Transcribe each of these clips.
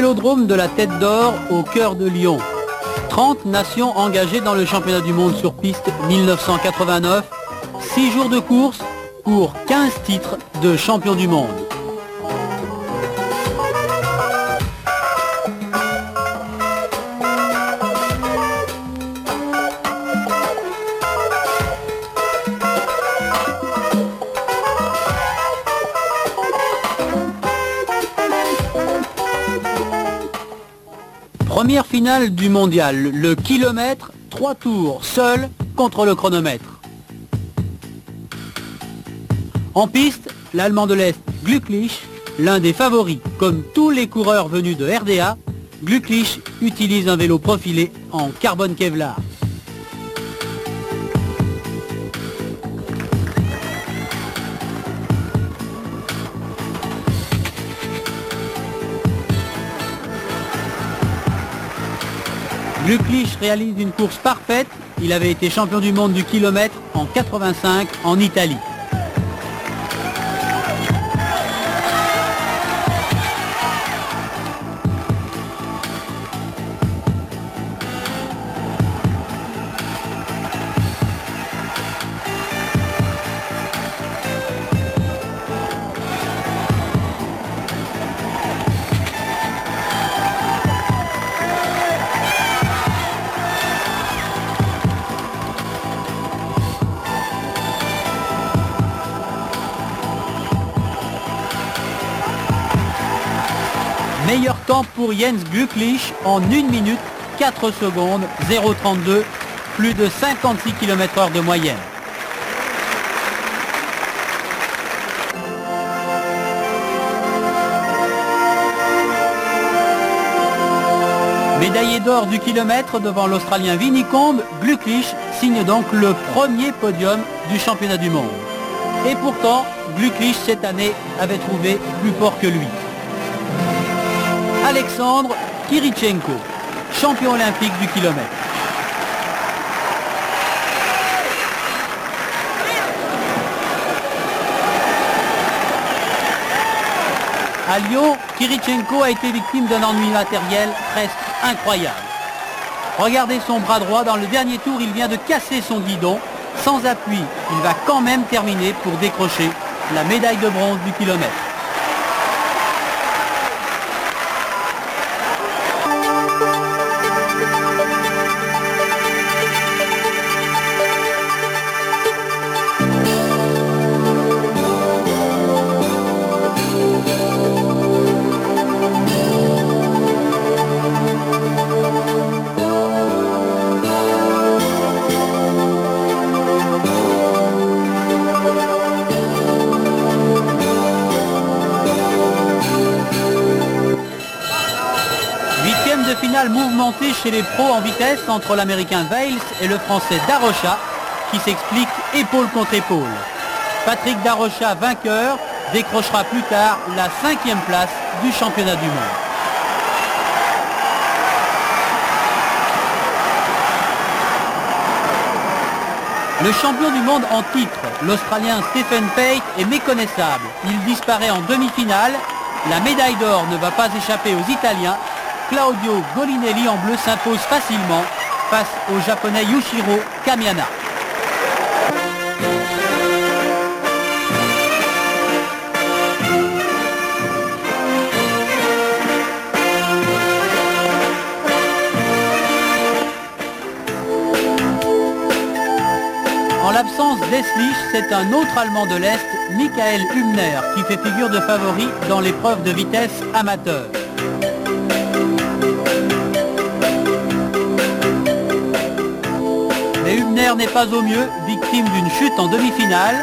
vélodrome de la Tête d'Or au cœur de Lyon. 30 nations engagées dans le championnat du monde sur piste 1989. 6 jours de course pour 15 titres de champion du monde. Première finale du mondial, le kilomètre, 3 tours, seul contre le chronomètre. En piste, l'Allemand de l'Est, Glücklich, l'un des favoris. Comme tous les coureurs venus de RDA, Glücklich utilise un vélo profilé en carbone Kevlar. Glücklich réalise une course parfaite. Il avait été champion du monde du kilomètre en 85 en Italie. Meilleur temps pour Jens Glücklich en 1 minute 4 secondes 0,32, plus de 56 km/h de moyenne. Médaillé d'or du kilomètre devant l'Australien Vinnie Combe, Glücklich signe donc le premier podium du championnat du monde. Et pourtant, Glücklich cette année avait trouvé plus fort que lui. Alexandre Kirichenko, champion olympique du kilomètre. À Lyon, Kirichenko a été victime d'un ennui matériel presque incroyable. Regardez son bras droit, dans le dernier tour, il vient de casser son guidon. Sans appui, il va quand même terminer pour décrocher la médaille de bronze du kilomètre. De finale mouvementée chez les pros en vitesse entre l'américain Weill et le français Darocha qui s'explique épaule contre épaule. Patrick Darocha, vainqueur, décrochera plus tard la 5e place du championnat du monde. Le champion du monde en titre, l'Australien Stephen Pate, est méconnaissable. Il disparaît en demi-finale. La médaille d'or ne va pas échapper aux Italiens. Claudio Golinelli en bleu s'impose facilement face au japonais Yushiro Kamiana. En l'absence d'Eslich, c'est un autre Allemand de l'Est, Michael Hübner, qui fait figure de favori dans l'épreuve de vitesse amateur. Mais Hübner n'est pas au mieux, victime d'une chute en demi-finale.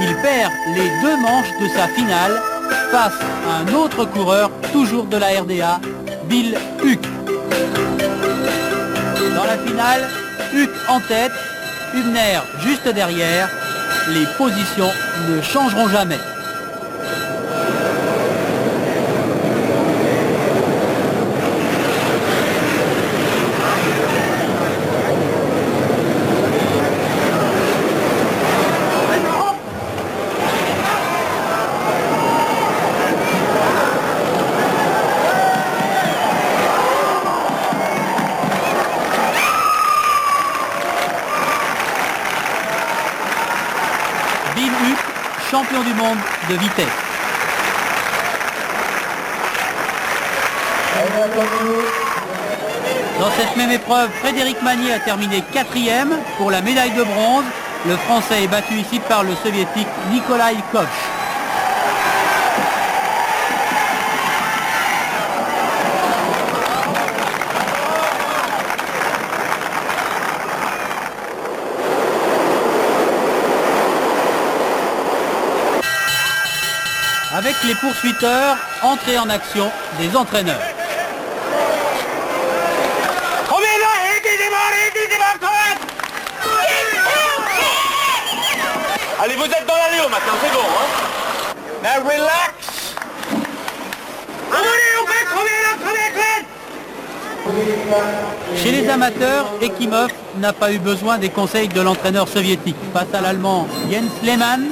Il perd les 2 manches de sa finale face à un autre coureur, toujours de la RDA, Bill Huck. Dans la finale, Huck en tête, Hübner juste derrière. Les positions ne changeront jamais. Cyril Huck, champion du monde de vitesse. Dans cette même épreuve, Frédéric Magnier a terminé 4e pour la médaille de bronze. Le Français est battu ici par le Soviétique Nikolai Kovch. Avec les poursuiteurs, entrée en action des entraîneurs. Allez, vous êtes dans l'allure maintenant, c'est bon, hein? Now relax! Chez les amateurs, Ekimov n'a pas eu besoin des conseils de l'entraîneur soviétique. Face à l'Allemand Jens Lehmann,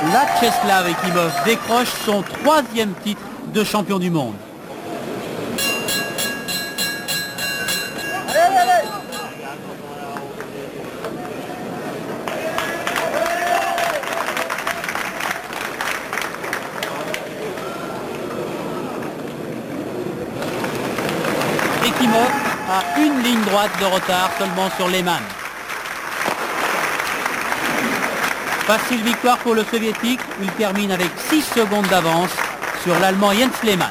Vyacheslav Ekimov décroche son 3e titre de champion du monde. Ekimov a une ligne droite de retard seulement sur Lehmann. Facile victoire pour le Soviétique, il termine avec 6 secondes d'avance sur l'Allemand Jens Lehmann.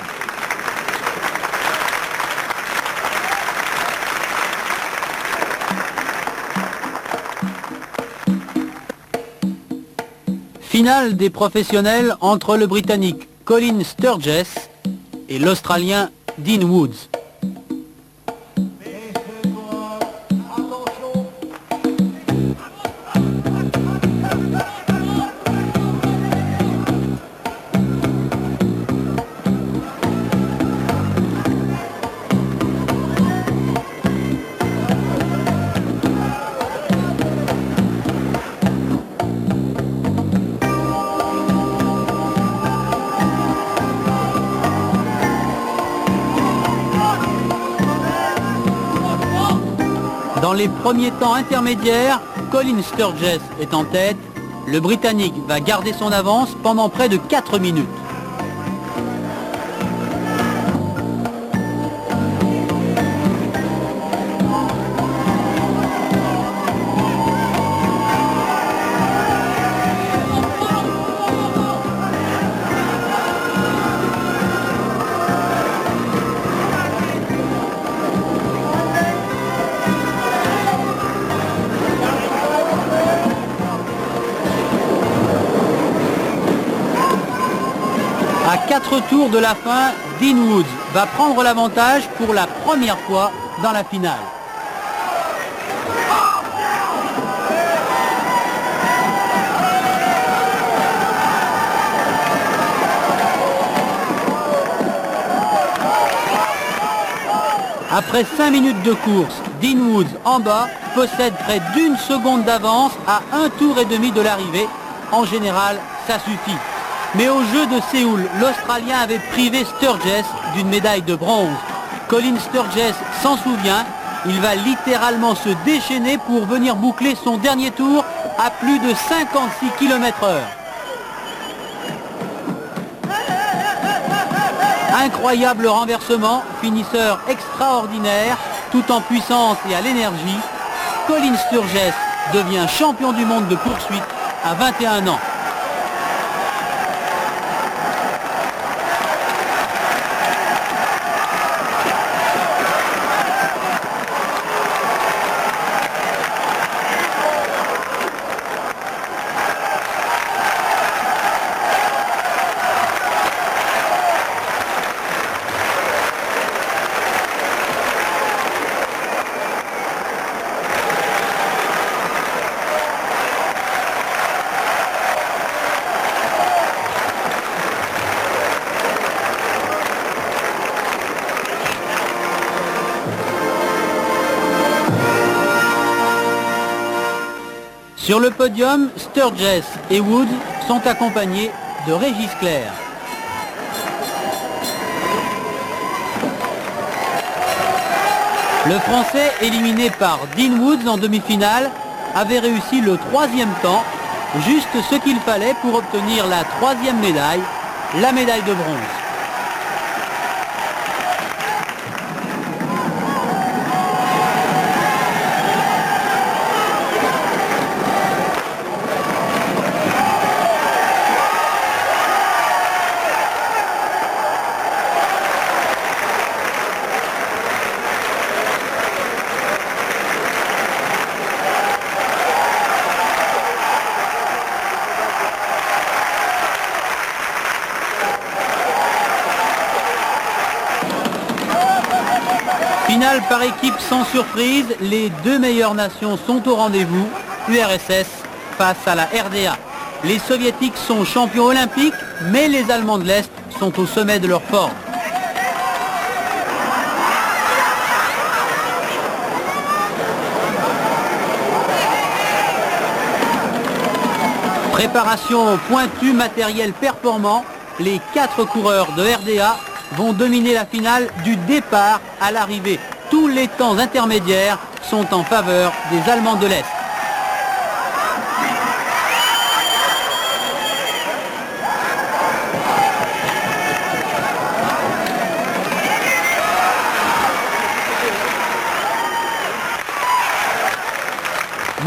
Finale des professionnels entre le Britannique Colin Sturgess et l'Australien Dean Woods. Dans les premiers temps intermédiaires, Colin Sturgess est en tête. Le Britannique va garder son avance pendant près de 4 minutes. À 4 tours de la fin, Dean Woods va prendre l'avantage pour la première fois dans la finale. Après 5 minutes de course, Dean Woods en bas possède près d'1 seconde d'avance à 1 tour et demi de l'arrivée. En général, ça suffit. Mais au jeu de Séoul, l'Australien avait privé Sturgess d'une médaille de bronze. Colin Sturgess s'en souvient, il va littéralement se déchaîner pour venir boucler son dernier tour à plus de 56 km/h. Incroyable renversement, finisseur extraordinaire, tout en puissance et à l'énergie. Colin Sturgess devient champion du monde de poursuite à 21 ans. Sur le podium, Sturgess et Woods sont accompagnés de Régis Clerc. Le Français, éliminé par Dean Woods en demi-finale, avait réussi le 3e temps. Juste ce qu'il fallait pour obtenir la 3e médaille, la médaille de bronze. Finale par équipe sans surprise, les 2 meilleures nations sont au rendez-vous, URSS face à la RDA. Les soviétiques sont champions olympiques, mais les Allemands de l'Est sont au sommet de leur forme. Préparation pointue, matériel performant, les 4 coureurs de RDA vont dominer la finale du départ à l'arrivée. Tous les temps intermédiaires sont en faveur des Allemands de l'Est.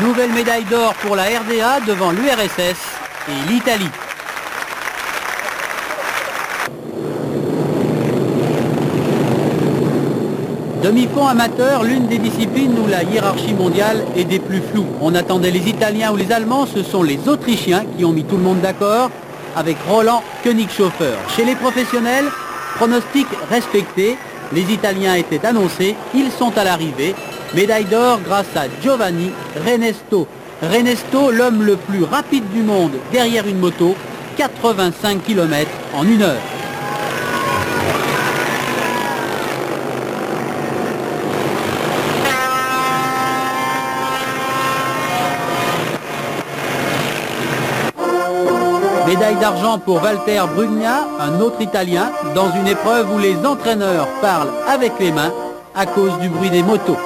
Nouvelle médaille d'or pour la RDA devant l'URSS et l'Italie. Demi-fond amateur, l'une des disciplines où la hiérarchie mondiale est des plus floues. On attendait les Italiens ou les Allemands, ce sont les Autrichiens qui ont mis tout le monde d'accord avec Roland Koenigshofer. Chez les professionnels, pronostic respecté, les Italiens étaient annoncés, ils sont à l'arrivée. Médaille d'or grâce à Giovanni Renesto. Renesto, l'homme le plus rapide du monde derrière une moto, 85 km en 1 heure. Médaille d'argent pour Walter Brugna, un autre Italien, dans une épreuve où les entraîneurs parlent avec les mains à cause du bruit des motos.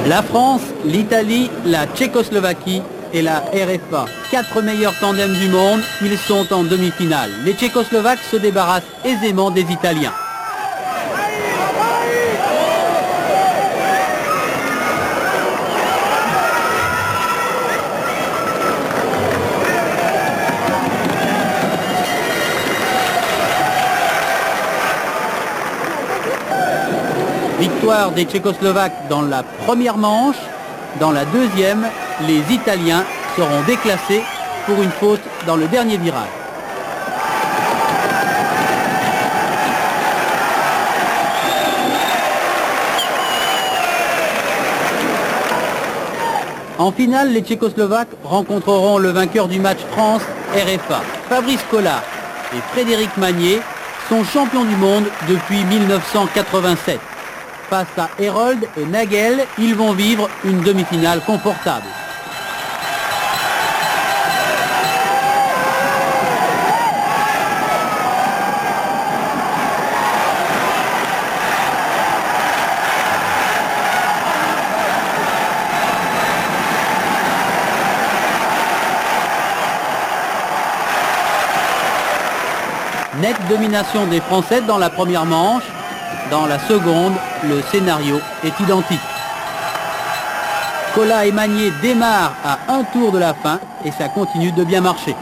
La France, l'Italie, la Tchécoslovaquie et la RFA. 4 meilleurs tandems du monde, ils sont en demi-finale. Les Tchécoslovaques se débarrassent aisément des Italiens. Victoire des Tchécoslovaques dans la première manche. Dans la deuxième, les Italiens seront déclassés pour une faute dans le dernier virage. En finale, les Tchécoslovaques rencontreront le vainqueur du match France-RFA. Fabrice Collard et Frédéric Magnier sont champions du monde depuis 1987. Face à Herold et Nagel, ils vont vivre une demi-finale confortable. Nette domination des Français dans la première manche. Dans la seconde, le scénario est identique. Collat et Magnier démarrent à un tour de la fin et ça continue de bien marcher.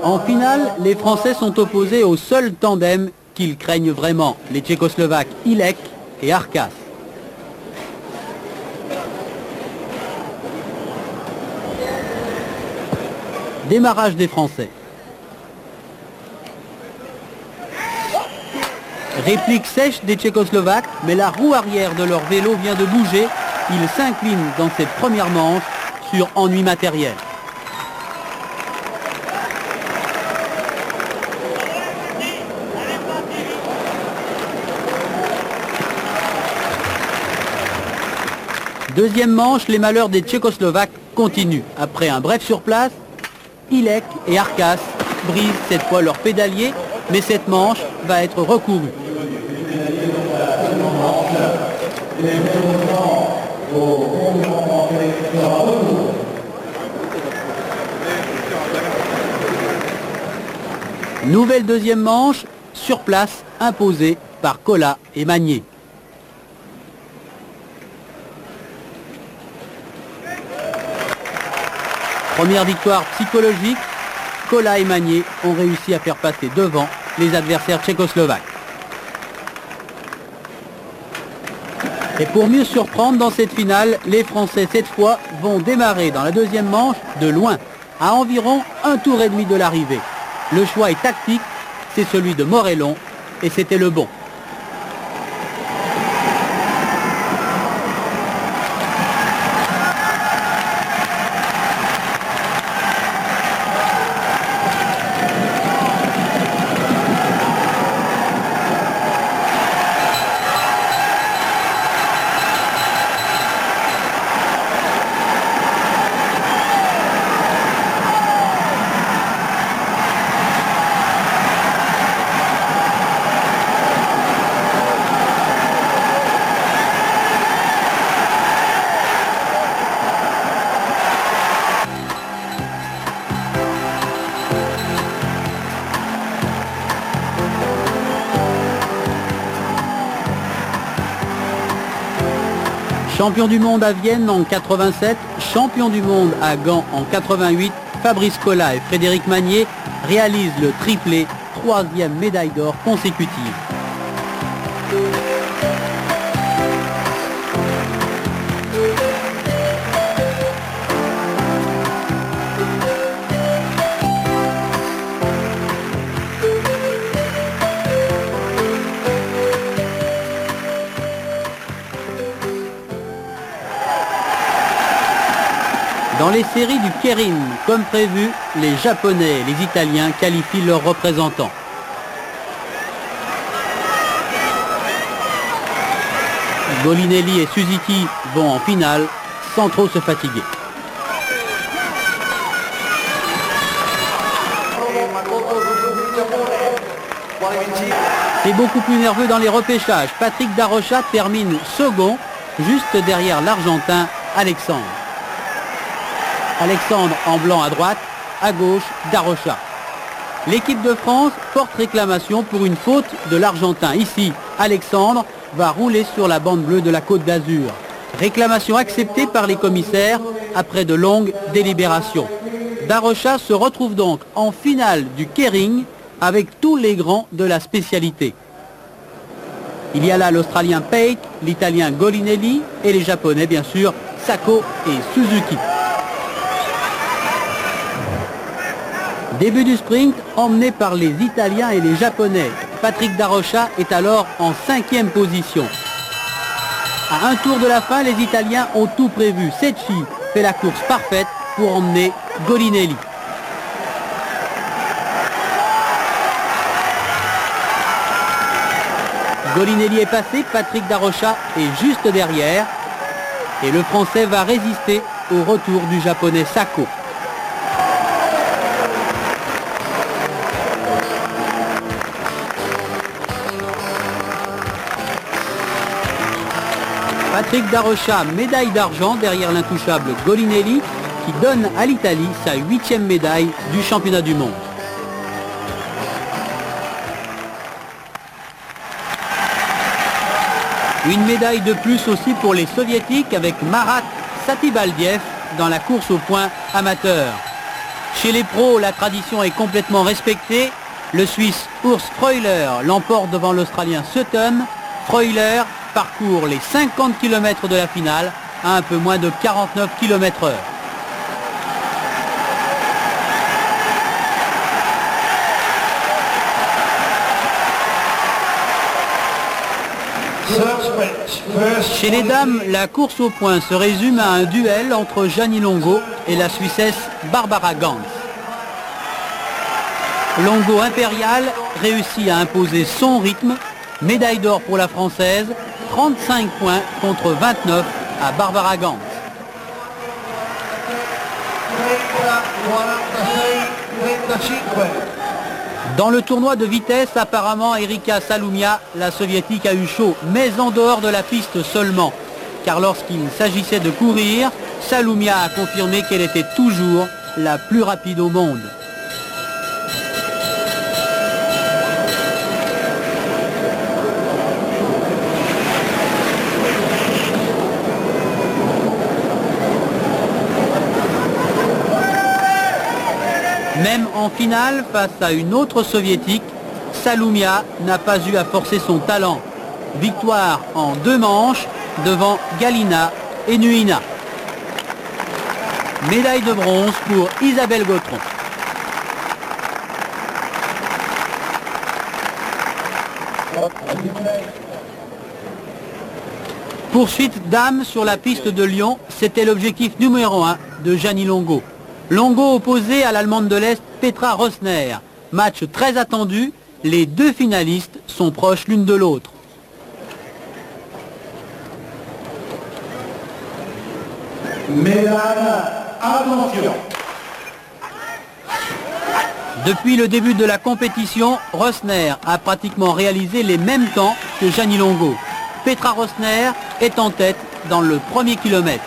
En finale, les Français sont opposés au seul tandem qu'ils craignent vraiment, les Tchécoslovaques Ilek et Arkas. Démarrage des Français. Réplique sèche des Tchécoslovaques, mais la roue arrière de leur vélo vient de bouger. Ils s'inclinent dans cette première manche sur ennui matériel. Deuxième manche, les malheurs des Tchécoslovaques continuent. Après un bref surplace, Ilek et Arkas brisent cette fois leur pédalier, mais cette manche va être recourue. Nouvelle deuxième manche, sur place, imposée par Kola et Magnier. Première victoire psychologique, Kola et Magnier ont réussi à faire passer devant les adversaires tchécoslovaques. Et pour mieux surprendre dans cette finale, les Français cette fois vont démarrer dans la deuxième manche de loin, à environ un tour et demi de l'arrivée. Le choix est tactique, c'est celui de Morellon et c'était le bon. Champion du monde à Vienne en 87, champion du monde à Gand en 88, Fabrice Kola et Frédéric Magnier réalisent le triplé, troisième médaille d'or consécutive. Dans les séries du Keirin, comme prévu, les Japonais et les Italiens qualifient leurs représentants. Golinelli et Suzuki vont en finale sans trop se fatiguer. C'est beaucoup plus nerveux dans les repêchages. Patrick Darocha termine second, juste derrière l'Argentin Alexandre. Alexandre en blanc à droite, à gauche, Darocha. L'équipe de France porte réclamation pour une faute de l'Argentin. Ici, Alexandre va rouler sur la bande bleue de la Côte d'Azur. Réclamation acceptée par les commissaires après de longues délibérations. Darocha se retrouve donc en finale du Keirin avec tous les grands de la spécialité. Il y a là l'Australien Pate, l'Italien Golinelli et les Japonais bien sûr, Sako et Suzuki. Début du sprint, emmené par les Italiens et les Japonais. Patrick Darocha est alors en 5e position. À un tour de la fin, les Italiens ont tout prévu. Secchi fait la course parfaite pour emmener Golinelli. Golinelli est passé, Patrick Darocha est juste derrière. Et le Français va résister au retour du Japonais Sako. Patrick Darocha, médaille d'argent derrière l'intouchable Golinelli, qui donne à l'Italie sa 8e médaille du championnat du monde. Une médaille de plus aussi pour les soviétiques avec Marat Satibaldiev dans la course au point amateur. Chez les pros, la tradition est complètement respectée. Le Suisse Urs Freuler l'emporte devant l'Australien Sutton. Freuler parcourt les 50 km de la finale à un peu moins de 49 km/h. Chez les dames, la course au point se résume à un duel entre Jeannie Longo et la Suissesse Barbara Ganz. Longo impériale réussit à imposer son rythme. Médaille d'or pour la Française, 35 points contre 29 à Barbara Ganz. Dans le tournoi de vitesse, apparemment, Erika Salumia, la soviétique, a eu chaud, mais en dehors de la piste seulement. Car lorsqu'il s'agissait de courir, Salumia a confirmé qu'elle était toujours la plus rapide au monde. Même en finale, face à une autre soviétique, Salumia n'a pas eu à forcer son talent. Victoire en 2 manches devant Galina et Nuina. Médaille de bronze pour Isabelle Gautron. Poursuite dames sur la piste de Lyon, c'était l'objectif numéro 1 de Jeannie Longo. Longo opposé à l'Allemande de l'Est Petra Rosner. Match très attendu, les 2 finalistes sont proches l'une de l'autre. Mesdames, attention. Depuis le début de la compétition, Rosner a pratiquement réalisé les mêmes temps que Jeannie Longo. Petra Rosner est en tête dans le premier kilomètre.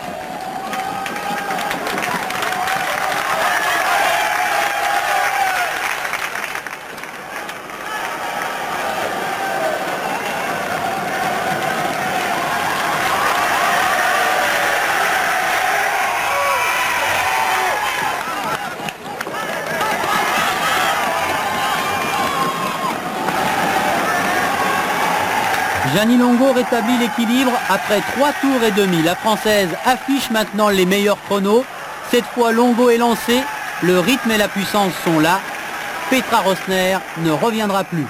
Jeannie Longo rétablit l'équilibre après 3 tours et demi. La Française affiche maintenant les meilleurs chronos. Cette fois, Longo est lancée. Le rythme et la puissance sont là. Petra Rosner ne reviendra plus.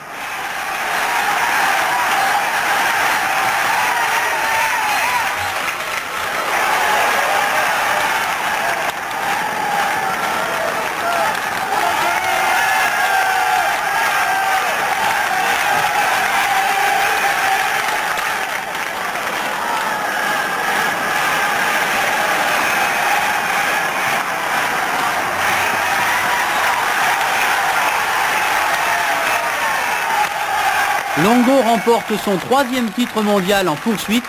Longo remporte son 3e titre mondial en poursuite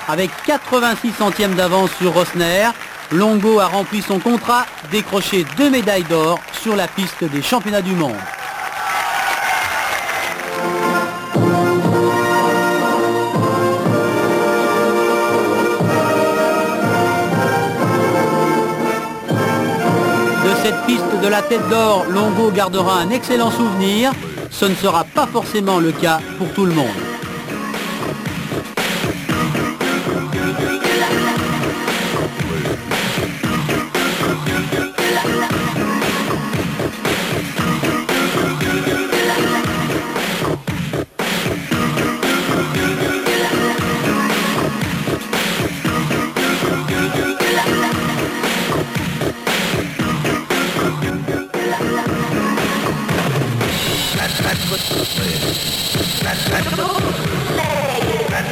avec 86 centièmes d'avance sur Rosner. Longo a rempli son contrat, décroché 2 médailles d'or sur la piste des championnats du monde. De cette piste de la Tête d'Or, Longo gardera un excellent souvenir. Ce ne sera pas forcément le cas pour tout le monde.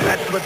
That's what